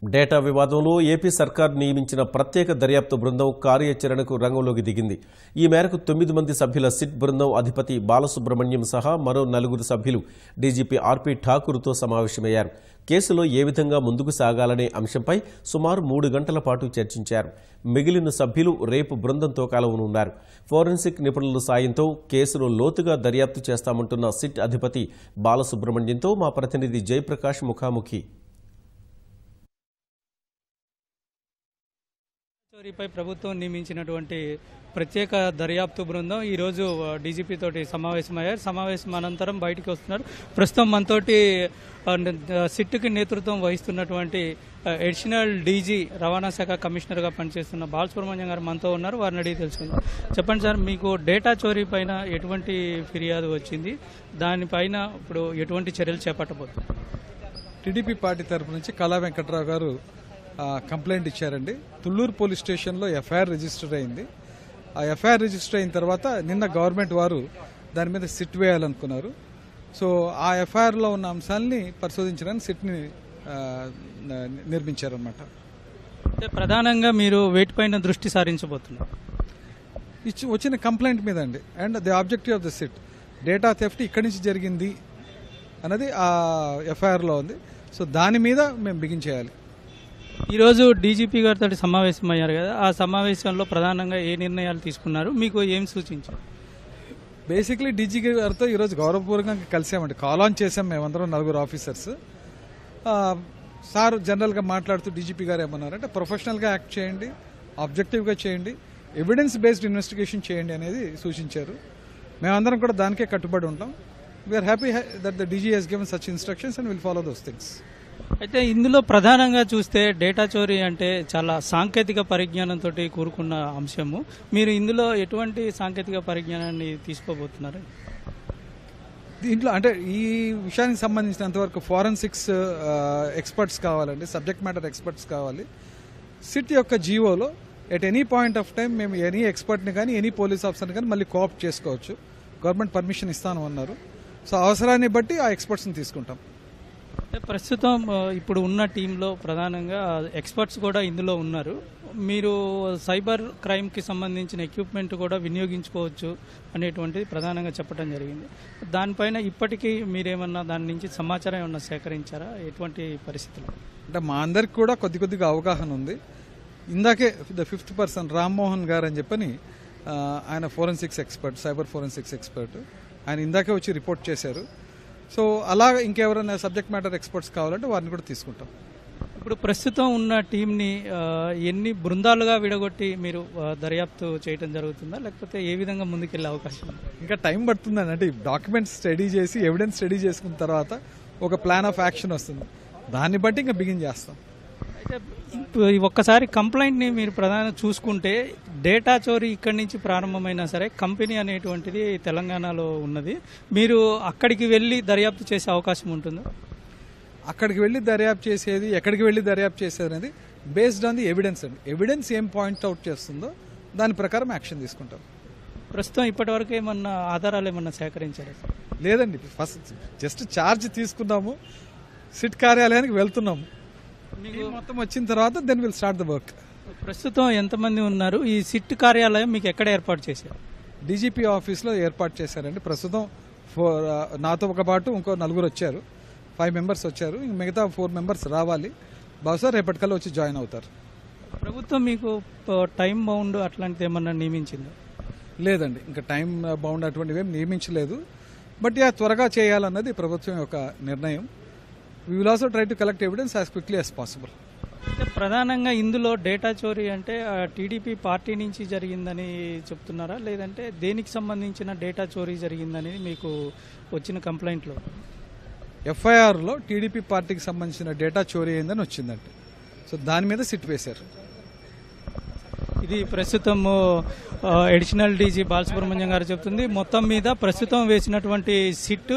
Data వివాదంలో AP సర్కార్ నియమించిన ప్రత్యేక దర్యాప్తు బృందం కార్యాచరణకు రంగంలోకి దిగింది. ఈ మేరకు 9 మంది సభ్యుల సిట్ బృందం అధిపతి బాలసుబ్రహ్మణ్యం సహా మరో 4 సభ్యులు డీజీపీ ఆర్పీ ఠాకూర్తో సమావేశమయ్యారు. కేసులో ఏ విధంగా ముందుకు సాగాలనే అంశంపై సుమారు 3 గంటల పాటు చర్చించారు. మిగిలిన సభ్యులు రేపు బృందంతో కలవనున్నారు. ఫోరెన్సిక్ నిపుణుల సాయంతో కేసును లోతుగా దర్యాప్తు చేస్తామంటున్న సిట్ అధిపతి బాలసుబ్రహ్మణ్యంతో మా ప్రతినిధి జయప్రకాష్ ముఖాముఖి. చోరీపై ప్రభుత్వం నియమించినటువంటి ప్రత్యేక దర్యాప్తు బృందం ఈరోజు డీజీపీ తోటి సమావేశమయ్యారు. సమావేశం అనంతరం బయటికి వస్తున్నారు. ప్రస్తుతం మనతోటి సిట్కి నేతృత్వం వహిస్తున్నటువంటి అడిషనల్ డీజీ రవాణా శాఖ కమిషనర్గా పనిచేస్తున్న బాలసుబ్రహ్మణ్యం గారు మనతో ఉన్నారు. వారిని అడిగి తెలుసుకుందాం. చెప్పండి సార్, మీకు డేటా చోరీ పైన ఎటువంటి ఫిర్యాదు వచ్చింది? దానిపైన ఇప్పుడు ఎటువంటి చర్యలు చేపట్టబోతున్నారు? టీడీపీ పార్టీ తరపు నుంచి కళా వెంకట్రావు గారు కంప్లైంట్ ఇచ్చారండి. తుళ్లూరు పోలీస్ స్టేషన్లో ఎఫ్ఐఆర్ రిజిస్టర్ అయింది. ఆ ఎఫ్ఐఆర్ రిజిస్టర్ అయిన తర్వాత నిన్న గవర్నమెంట్ వారు దాని మీద సిట్ వేయాలనుకున్నారు. సో ఆ ఎఫ్ఐఆర్లో ఉన్న అంశాలని పరిశోధించడానికి సిట్ని నిర్మించారన్నమాట. అంటే ప్రధానంగా మీరు వేటిపైన దృష్టి సారించబోతున్నారు? వచ్చిన కంప్లైంట్ మీద అండి. And the objective of the SIT data theft ఇక్కడి నుంచి జరిగింది అన్నది ఆ ఎఫ్ఐఆర్లో ఉంది. సో దాని మీద మేము బిగించేయాలి. ఈరోజు డీజీపీ గారితో సమావేశం అయ్యారు కదా, ఆ సమావేశంలో ప్రధానంగా ఏ నిర్ణయాలు తీసుకున్నారు, మీకు ఏం సూచించారు? బేసిక్లీ డీజీ గారితో ఈరోజు గౌరవపూర్వకంగా కలిసామండి. కాల్ ఆన్ చేసాం మేమందరం 4 ఆఫీసర్స్. సార్ జనరల్గా మాట్లాడుతూ డీజీపీ గారు ఏమన్నారంటే ప్రొఫెషనల్గా యాక్ట్ చేయండి, ఆబ్జెక్టివ్గా చేయండి, ఎవిడెన్స్ బేస్డ్ ఇన్వెస్టిగేషన్ చేయండి అనేది సూచించారు. మేమందరం కూడా దానికే కట్టుబడి ఉంటాం. We are happy that the DG has given such instructions and will follow those things. అయితే ఇందులో ప్రధానంగా చూస్తే డేటా చోరీ అంటే చాలా సాంకేతిక పరిజ్ఞానంతో కూరుకున్న అంశము. మీరు ఇందులో ఎటువంటి సాంకేతిక పరిజ్ఞానాన్ని తీసుకోబోతున్నారు? దీంట్లో అంటే ఈ విషయానికి సంబంధించినంతవరకు ఫోరెన్సిక్స్ ఎక్స్పర్ట్స్ కావాలండి, సబ్జెక్ట్ మ్యాటర్ ఎక్స్పర్ట్స్ కావాలి. సిట్ యొక్క జీవోలో at any point of time మేము ఎనీ ఎక్స్పర్ట్ని కానీ ఎనీ పోలీస్ ఆఫీసర్ని కానీ మళ్ళీ కోఆప్ట్ చేసుకోవచ్చు. గవర్నమెంట్ పర్మిషన్ ఇస్తాను అన్నారు. సో అవసరాన్ని బట్టి ఆ ఎక్స్పర్ట్స్ని తీసుకుంటాం. ప్రస్తుతం ఇప్పుడు ఉన్న టీంలో ప్రధానంగా ఎక్స్పర్ట్స్ కూడా ఇందులో ఉన్నారు. మీరు సైబర్ క్రైమ్కి సంబంధించిన ఎక్విప్మెంట్ కూడా వినియోగించుకోవచ్చు అనేటువంటిది ప్రధానంగా చెప్పడం జరిగింది. దానిపైన ఇప్పటికీ మీరేమన్నా దాని నుంచి సమాచారం ఏమన్నా సేకరించారా? ఎటువంటి పరిస్థితులు? అంటే మా అందరికి కూడా కొద్దిగా అవగాహన ఉంది. ఇందాకే ద 5th పర్సన్ రామ్మోహన్ గారు అని చెప్పని ఆయన forensics expert, cyber forensics expert, ఆయన ఇందాకే వచ్చి రిపోర్ట్ చేశారు. సో అలా ఇంకెవరైనా సబ్జెక్ట్ మ్యాటర్ ఎక్స్పర్ట్స్ కావాలంటే వారిని కూడా తీసుకుంటాం. ఇప్పుడు ప్రస్తుతం ఉన్న టీంని ఎన్ని బృందాలుగా విడగొట్టి మీరు దర్యాప్తు చేయడం జరుగుతుందా, లేకపోతే ఏ విధంగా ముందుకెళ్లే అవకాశం ఉంది? ఇంకా టైం పడుతుందండి. అంటే డాక్యుమెంట్స్ స్టడీ చేసి ఎవిడెన్స్ స్టడీ చేసుకున్న తర్వాత ఒక ప్లాన్ ఆఫ్ యాక్షన్ వస్తుంది. దాన్ని బట్టి ఇంకా బిగిన్ చేస్తాం. అయితే ఒక్కసారి కంప్లైంట్ని మీరు ప్రధానంగా చూసుకుంటే డేటా చోరీ ఇక్కడి నుంచి ప్రారంభమైనా సరే కంపెనీ అనేటువంటిది తెలంగాణలో ఉన్నది. మీరు అక్కడికి వెళ్ళి దర్యాప్తు చేసే అవకాశం ఉంటుందా? అక్కడికి వెళ్ళి దర్యాప్తు చేసేది, ఎక్కడికి వెళ్ళి దర్యాప్తు చేసేది అనేది బేస్డ్ ఆన్ ది ఎవిడెన్స్ అండి. ఎవిడెన్స్ ఏం పాయింట్ అవుట్ చేస్తుందో దాని ప్రకారం యాక్షన్ తీసుకుంటాం. ప్రస్తుతం ఇప్పటి వరకు ఏమన్నా ఆధారాలు ఏమన్నా సేకరించారా? లేదండి, ఫస్ట్ జస్ట్ ఛార్జ్ తీసుకున్నాము, సిట్ కార్యాలయానికి వెళ్తున్నాము. మొత్తం వచ్చిన తర్వాత then will start the work. ప్రస్తుతం ఎంతమంది ఉన్నారు? ఈ సిట్ కార్యాలయం మీకు ఎక్కడ ఏర్పాటు చేశారు? డీజీపీ ఆఫీస్లో ఏర్పాటు చేశారండి. ప్రస్తుతం నాతో ఒక పాటు ఇంకో 4 వచ్చారు, 5 మెంబర్స్ వచ్చారు. మిగతా 4 మెంబర్స్ రావాలి. బహుశా రేపటికల్లా వచ్చి జాయిన్ అవుతారు. ప్రభుత్వం మీకు టైం బౌండ్ అట్లాంటిది ఏమన్నా నియమించిందా? లేదండి, ఇంకా టైం బౌండ్ అటువంటివి ఏం నియమించలేదు. బట్ త్వరగా చేయాలన్నది ప్రభుత్వం యొక్క నిర్ణయం. We will also try to collect evidence as quickly as possible. ప్రధానంగా ఇందులో డేటా చోరీ అంటే టీడీపీ పార్టీ నుంచి జరిగిందని చెప్తున్నారా, లేదంటే దేనికి సంబంధించిన డేటా చోరీ జరిగిందని మీకు వచ్చిన కంప్లైంట్లో? ఎఫ్ఐఆర్లో టీడీపీ పార్టీకి సంబంధించిన డేటా చోరీ అయిందని వచ్చిందండి. సో దాని మీద సిట్ వేశారు. ఇది ప్రస్తుతం అడిషనల్ డీజీ బాలసుబ్రహ్మణ్యం గారు చెప్తుంది. మొత్తం మీద ప్రస్తుతం వేసినటువంటి సిట్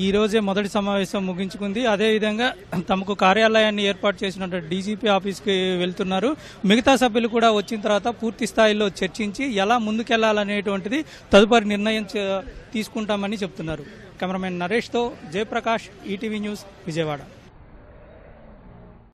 ఈ రోజే మొదటి సమావేశం ముగించుకుంది. అదేవిధంగా తమకు కార్యాలయాన్ని ఏర్పాటు చేసినటువంటి డీజీపీ ఆఫీస్కి వెళ్తున్నారు. మిగతా సభ్యులు కూడా వచ్చిన తర్వాత పూర్తి స్థాయిలో చర్చించి ఎలా ముందుకెళ్లాలనేటువంటిది తదుపరి నిర్ణయం తీసుకుంటామని చెప్తున్నారు. కెమెరామెన్ నరేష్తో జయప్రకాష్, ఈటీవీ న్యూస్, విజయవాడ.